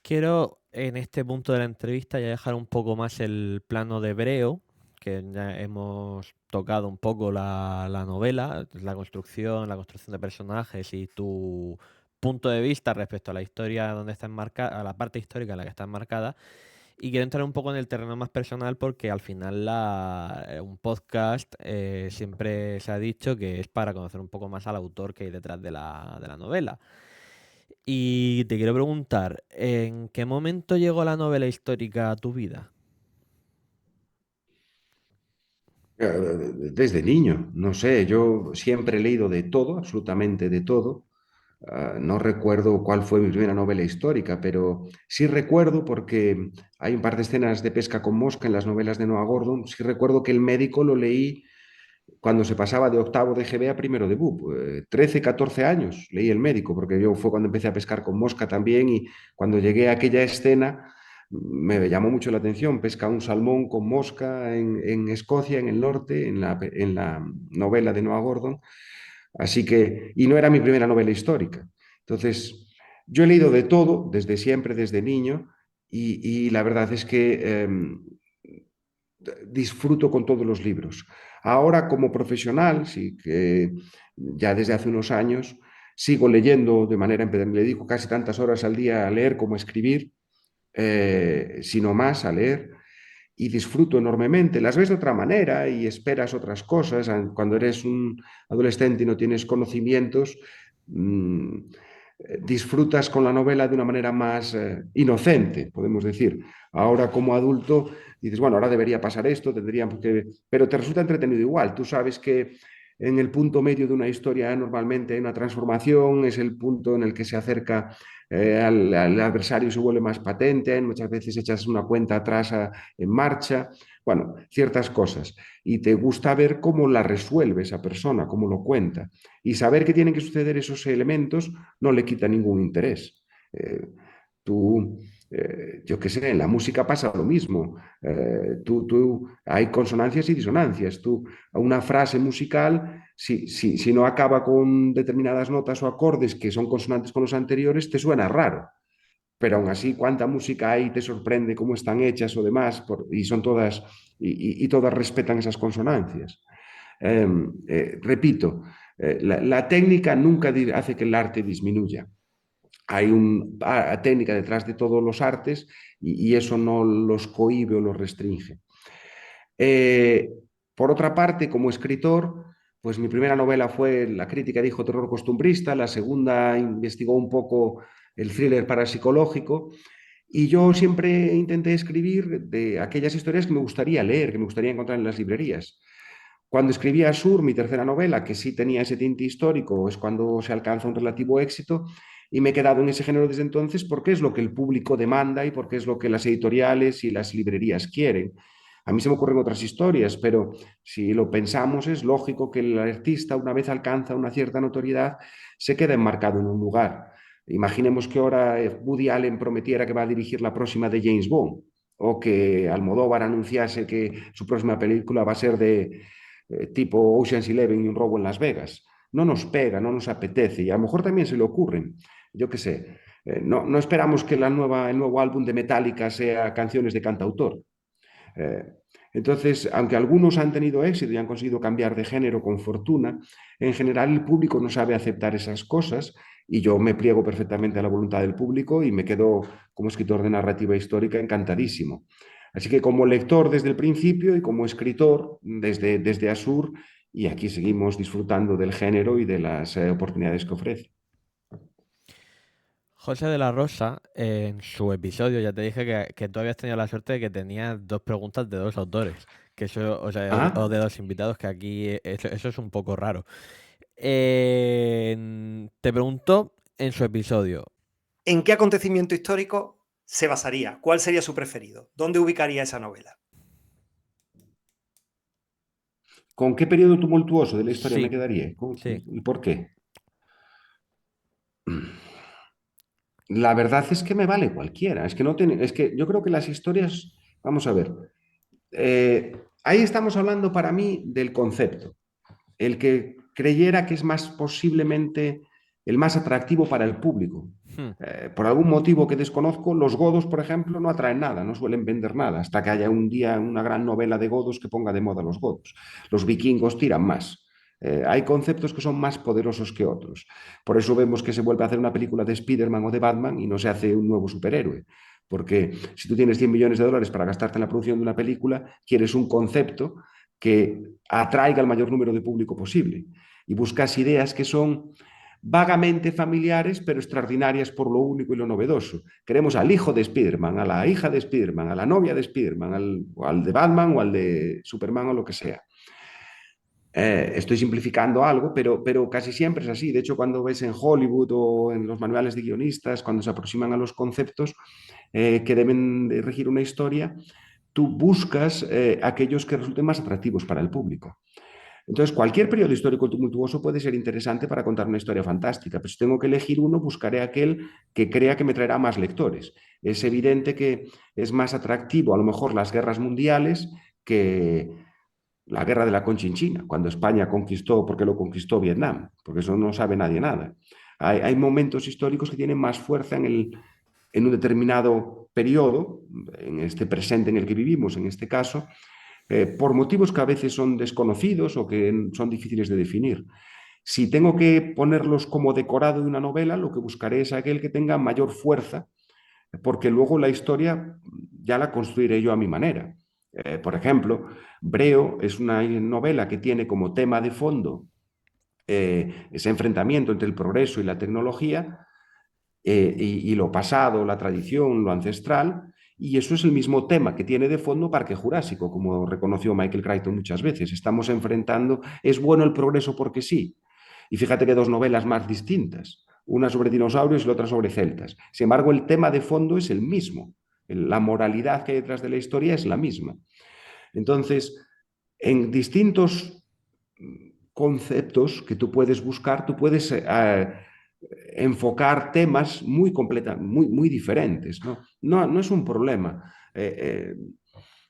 Quiero en este punto de la entrevista ya dejar un poco más el plano de Breo, que ya hemos tocado un poco la novela, la construcción de personajes y tu punto de vista respecto a la historia donde está enmarcada, a la parte histórica en la que está enmarcada. Y quiero entrar un poco en el terreno más personal porque al final un podcast siempre se ha dicho que es para conocer un poco más al autor que hay detrás de la novela. Y te quiero preguntar, ¿en qué momento llegó la novela histórica a tu vida? Desde niño, no sé, yo siempre he leído de todo, absolutamente de todo. No recuerdo cuál fue mi primera novela histórica, pero sí recuerdo, porque hay un par de escenas de pesca con mosca en las novelas de Noah Gordon, sí recuerdo que El médico lo leí cuando se pasaba de octavo de GB a primero de BUP. 13, 14 años leí El médico, porque yo fue cuando empecé a pescar con mosca también y cuando llegué a aquella escena me llamó mucho la atención. Pesca un salmón con mosca en Escocia, en el norte, en la novela de Noah Gordon. Así que, y no era mi primera novela histórica. Entonces, yo he leído de todo, desde siempre, desde niño, y la verdad es que disfruto con todos los libros. Ahora, como profesional, sí que ya desde hace unos años sigo leyendo de manera empedernido, le dedico casi tantas horas al día a leer como a escribir, sino más a leer, y disfruto enormemente. Las ves de otra manera y esperas otras cosas. Cuando eres un adolescente y no tienes conocimientos, mmm, disfrutas con la novela de una manera más inocente, podemos decir. Ahora como adulto dices, bueno, ahora debería pasar esto, tendríamos que... Pero te resulta entretenido igual. Tú sabes que en el punto medio de una historia normalmente hay una transformación, es el punto en el que se acerca al adversario, se vuelve más patente, muchas veces echas una cuenta atrás en marcha. bueno, ciertas cosas. Y te gusta ver cómo la resuelve esa persona, cómo lo cuenta. Y saber que tienen que suceder esos elementos no le quita ningún interés. Eh, tú, yo qué sé, en la música pasa lo mismo. Hay consonancias y disonancias. Una frase musical, si no acaba con determinadas notas o acordes que son consonantes con los anteriores, te suena raro. Pero aún así, cuánta música hay, te sorprende cómo están hechas o demás, y son todas, y todas respetan esas consonancias. Repito, la técnica nunca hace que el arte disminuya. Hay una técnica detrás de todos los artes y eso no los cohíbe o los restringe. Eh, por otra parte, como escritor, pues mi primera novela fue, la crítica dijo, terror costumbrista, la segunda investigó un poco el thriller parapsicológico y yo siempre intenté escribir de aquellas historias que me gustaría leer, que me gustaría encontrar en las librerías. Cuando escribí Asur, mi tercera novela, que sí tenía ese tinte histórico, es cuando se alcanza un relativo éxito, y me he quedado en ese género desde entonces porque es lo que el público demanda y porque es lo que las editoriales y las librerías quieren. A mí se me ocurren otras historias, pero si lo pensamos, es lógico que el artista, una vez alcanza una cierta notoriedad, se queda enmarcado en un lugar. Imaginemos que ahora Woody Allen prometiera que va a dirigir la próxima de James Bond, o que Almodóvar anunciase que su próxima película va a ser de tipo Ocean's Eleven y un robo en Las Vegas. No nos pega, no nos apetece y a lo mejor también se le ocurren. Yo qué sé, no esperamos que el nuevo álbum de Metallica sea canciones de cantautor. Eh, entonces, aunque algunos han tenido éxito y han conseguido cambiar de género con fortuna, en general el público no sabe aceptar esas cosas y yo me pliego perfectamente a la voluntad del público y me quedo como escritor de narrativa histórica encantadísimo. Así que como lector desde el principio y como escritor desde Asur, y aquí seguimos disfrutando del género y de las oportunidades que ofrece. José de la Rosa, en su episodio, ya te dije que tú habías tenido la suerte de que tenías dos preguntas de dos autores, que eso, o sea, o de dos invitados, que aquí eso es un poco raro. Te preguntó en su episodio, ¿en qué acontecimiento histórico se basaría? ¿Cuál sería su preferido? ¿Dónde ubicaría esa novela? ¿Con qué periodo tumultuoso de la historia me sí, quedaría? sí, ¿Y por qué? La verdad es que me vale cualquiera. Es que no tiene, es que yo creo que las historias, vamos a ver, ahí estamos hablando para mí del concepto. El que creyera que es más posiblemente el más atractivo para el público. hmm, Por algún motivo que desconozco, los godos, por ejemplo, no atraen nada, no suelen vender nada, hasta que haya un día una gran novela de godos que ponga de moda los godos. Los vikingos tiran más. Hay conceptos que son más poderosos que otros. Por eso vemos que se vuelve a hacer una película de Spider-Man o de Batman y no se hace un nuevo superhéroe. Porque si tú tienes 100 millones de dólares para gastarte en la producción de una película, quieres un concepto que atraiga al mayor número de público posible. Y buscas ideas que son vagamente familiares, pero extraordinarias por lo único y lo novedoso. Queremos al hijo de Spider-Man, a la hija de Spider-Man, a la novia de Spider-Man, al de Batman o al de Superman o lo que sea. Estoy simplificando algo, pero casi siempre es así. De hecho, cuando ves en Hollywood o en los manuales de guionistas, cuando se aproximan a los conceptos que deben de regir una historia, tú buscas aquellos que resulten más atractivos para el público. Entonces, cualquier periodo histórico tumultuoso puede ser interesante para contar una historia fantástica, pero si tengo que elegir uno, buscaré aquel que crea que me traerá más lectores. Es evidente que es más atractivo, a lo mejor, las guerras mundiales que la guerra de la Conchinchina, cuando España conquistó, porque lo conquistó Vietnam, porque eso no sabe nadie nada. Hay momentos históricos que tienen más fuerza en un determinado periodo, en este presente en el que vivimos, en este caso, por motivos que a veces son desconocidos o que son difíciles de definir. Si tengo que ponerlos como decorado de una novela, lo que buscaré es aquel que tenga mayor fuerza, porque luego la historia ya la construiré yo a mi manera. Por ejemplo, Breo es una novela que tiene como tema de fondo ese enfrentamiento entre el progreso y la tecnología, y lo pasado, la tradición, lo ancestral, y eso es el mismo tema que tiene de fondo Parque Jurásico, como reconoció Michael Crichton muchas veces. Estamos enfrentando, es bueno el progreso porque sí. Y fíjate que dos novelas más distintas, una sobre dinosaurios y la otra sobre celtas. Sin embargo, el tema de fondo es el mismo. La moralidad que hay detrás de la historia es la misma. Entonces, en distintos conceptos que tú puedes buscar, tú puedes enfocar temas muy diferentes, ¿no? No es un problema.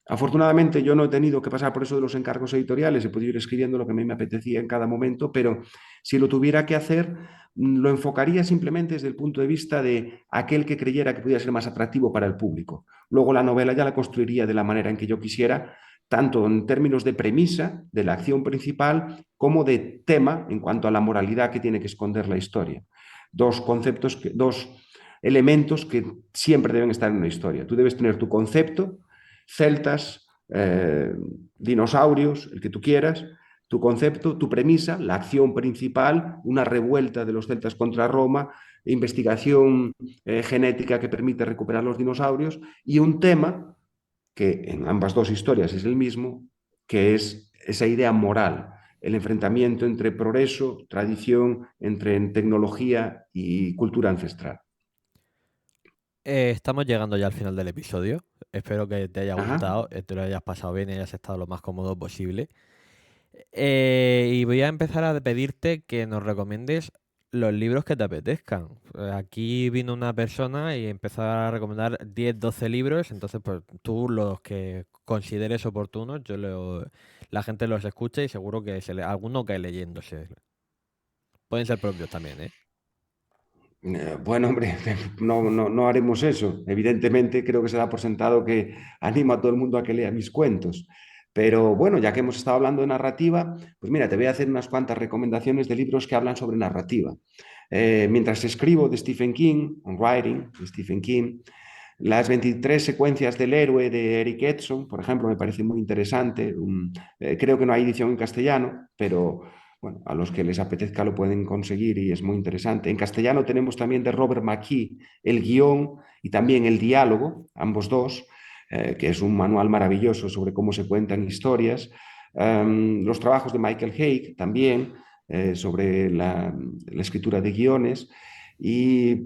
Afortunadamente yo no he tenido que pasar por eso de los encargos editoriales, he podido ir escribiendo lo que a mí me apetecía en cada momento, pero si lo tuviera que hacer, lo enfocaría simplemente desde el punto de vista de aquel que creyera que pudiera ser más atractivo para el público. Luego la novela ya la construiría de la manera en que yo quisiera, tanto en términos de premisa, de la acción principal, como de tema en cuanto a la moralidad que tiene que esconder la historia. Dos elementos que siempre deben estar en una historia. Tú debes tener tu concepto, celtas, dinosaurios, el que tú quieras, tu concepto, tu premisa, la acción principal, una revuelta de los celtas contra Roma, investigación genética que permite recuperar los dinosaurios y un tema que en ambas dos historias es el mismo, que es esa idea moral, el enfrentamiento entre progreso, tradición, entre tecnología y cultura ancestral. Estamos llegando ya al final del episodio. Espero que te haya Ajá. gustado, te lo hayas pasado bien y hayas estado lo más cómodo posible. Y voy a empezar a pedirte que nos recomiendes los libros que te apetezcan. Aquí vino una persona y empezó a recomendar 10, 12 libros, entonces pues tú los que consideres oportunos, la gente los escucha y seguro que alguno cae leyéndose. Pueden ser propios también, ¿eh? Bueno, hombre, no haremos eso. Evidentemente, creo que se da por sentado que animo a todo el mundo a que lea mis cuentos. Pero bueno, ya que hemos estado hablando de narrativa, pues mira, te voy a hacer unas cuantas recomendaciones de libros que hablan sobre narrativa. Mientras escribo de Stephen King, On Writing, de Stephen King, las 23 secuencias del héroe de Eric Edson, por ejemplo, me parece muy interesante. Creo que no hay edición en castellano, pero bueno, a los que les apetezca lo pueden conseguir y es muy interesante. En castellano tenemos también de Robert McKee el guión y también el diálogo, ambos dos, que es un manual maravilloso sobre cómo se cuentan historias. Los trabajos de Michael Haig también, sobre la escritura de guiones. Y,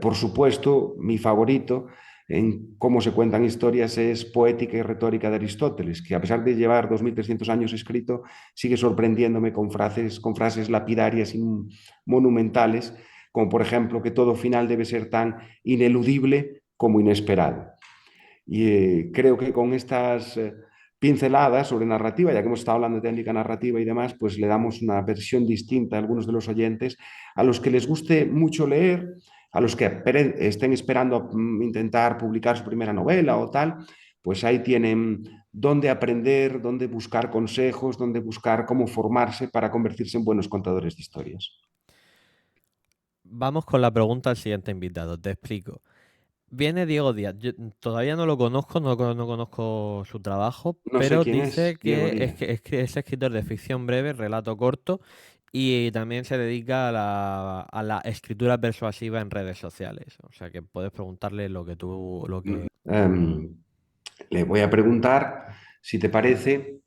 por supuesto, mi favorito en cómo se cuentan historias es Poética y Retórica de Aristóteles, que a pesar de llevar 2300 años escrito, sigue sorprendiéndome con frases lapidarias y monumentales, como por ejemplo que todo final debe ser tan ineludible como inesperado. Y creo que con estas pinceladas sobre narrativa, ya que hemos estado hablando de técnica narrativa y demás, pues le damos una versión distinta a algunos de los oyentes, a los que les guste mucho leer, a los que estén esperando intentar publicar su primera novela o tal, pues ahí tienen dónde aprender, dónde buscar consejos, dónde buscar cómo formarse para convertirse en buenos contadores de historias. Vamos con la pregunta al siguiente invitado, te explico. Viene Diego Díaz. Yo todavía no lo conozco, no conozco su trabajo, No sé pero quién es dice Diego que Díaz. es escritor de ficción breve, relato corto y también se dedica a la escritura persuasiva en redes sociales. O sea que puedes preguntarle lo que tú, lo que... Le voy a preguntar si te parece,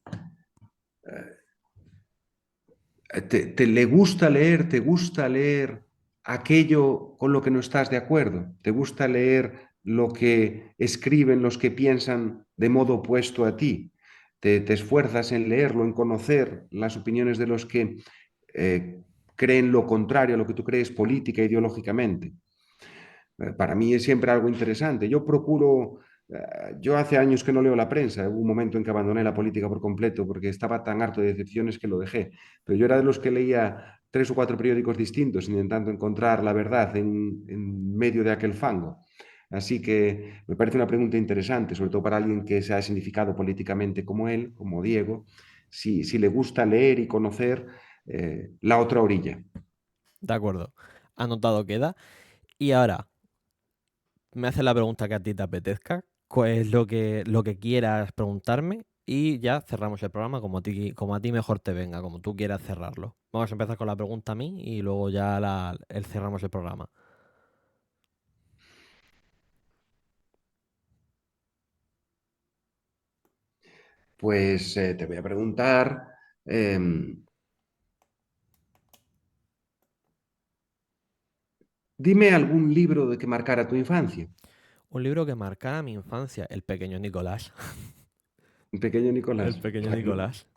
¿te gusta leer aquello con lo que no estás de acuerdo? ¿Te gusta leer lo que escriben los que piensan de modo opuesto a ti? ¿Te esfuerzas en leerlo, en conocer las opiniones de los que eh, creen lo contrario a lo que tú crees política e ideológicamente? Para mí es siempre algo interesante. Yo hace años que no leo la prensa, hubo un momento en que abandoné la política por completo porque estaba tan harto de decepciones que lo dejé, pero yo era de los que leía 3 o 4 periódicos distintos intentando encontrar la verdad en medio de aquel fango. Así que me parece una pregunta interesante, sobre todo para alguien que se ha significado políticamente como él, como Diego, si le gusta leer y conocer la otra orilla. De acuerdo. Anotado queda. Y ahora, me haces la pregunta que a ti te apetezca, cuál es lo que quieras preguntarme y ya cerramos el programa como a ti mejor te venga, como tú quieras cerrarlo. Vamos a empezar con la pregunta a mí y luego ya cerramos el programa. Pues te voy a preguntar, eh, dime algún libro de que marcara tu infancia. Un libro que marcara mi infancia, El pequeño Nicolás. Pequeño Nicolás. El pequeño Claro. Nicolás.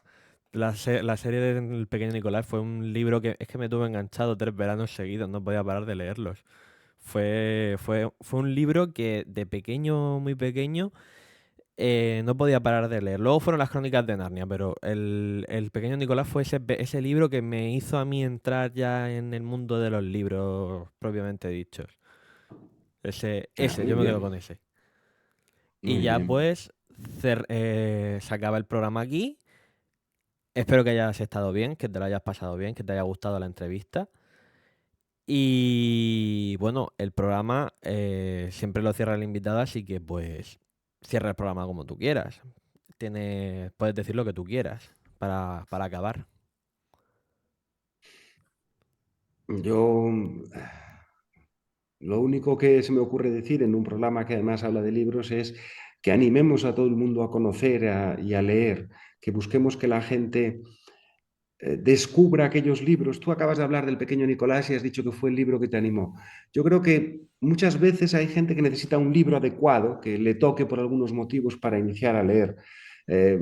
La serie del pequeño Nicolás fue un libro que es que me tuvo enganchado 3 veranos seguidos, no podía parar de leerlos. Fue un libro que de pequeño, muy pequeño, no podía parar de leer. Luego fueron las Crónicas de Narnia, pero el pequeño Nicolás fue ese libro que me hizo a mí entrar ya en el mundo de los libros propiamente dichos. Yo Muy me quedo bien, con ese. Y muy ya bien. pues se acaba el programa aquí. Espero que hayas estado bien, que te lo hayas pasado bien, que te haya gustado la entrevista. Y bueno, el programa siempre lo cierra el invitado, así que pues cierra el programa como tú quieras. Puedes decir lo que tú quieras para acabar. Yo, lo único que se me ocurre decir en un programa que además habla de libros es que animemos a todo el mundo a conocer y a leer, que busquemos que la gente descubra aquellos libros. Tú acabas de hablar del pequeño Nicolás y has dicho que fue el libro que te animó. Yo creo que muchas veces hay gente que necesita un libro adecuado, que le toque por algunos motivos para iniciar a leer. Eh,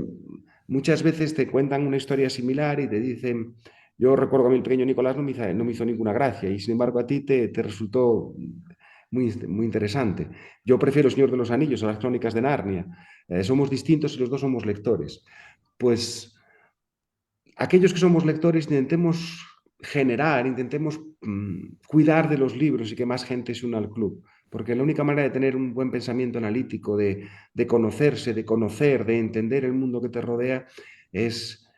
Muchas veces te cuentan una historia similar y te dicen, yo recuerdo que a mí el pequeño Nicolás no me hizo ninguna gracia y sin embargo a ti te resultó muy interesante. Yo prefiero El Señor de los Anillos a las Crónicas de Narnia. Somos distintos y los dos somos lectores. Pues aquellos que somos lectores intentemos intentemos cuidar de los libros y que más gente se una al club, porque la única manera de tener un buen pensamiento analítico, de conocerse, de conocer, de entender el mundo que te rodea, es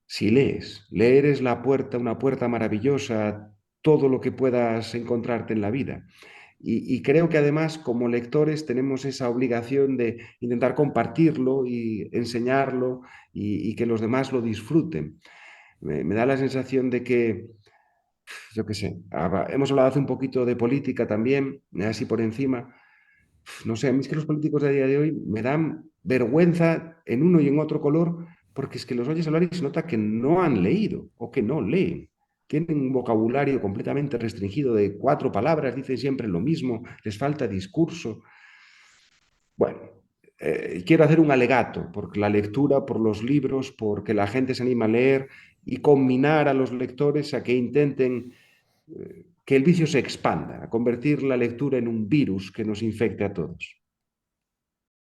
si lees. Leer es la puerta, una puerta maravillosa a todo lo que puedas encontrarte en la vida. Y creo que además como lectores tenemos esa obligación de intentar compartirlo y enseñarlo y que los demás lo disfruten. Me da la sensación de que, yo qué sé, hemos hablado hace un poquito de política también, así por encima. No sé, a mí es que los políticos de día de hoy me dan vergüenza en uno y en otro color, porque es que los oyes hablar y se nota que no han leído o que no leen. Tienen un vocabulario completamente restringido de 4 palabras, dicen siempre lo mismo, les falta discurso. Bueno, quiero hacer un alegato por la lectura, por los libros, porque la gente se anima a leer y combinar a los lectores a que intenten que el vicio se expanda, a convertir la lectura en un virus que nos infecte a todos.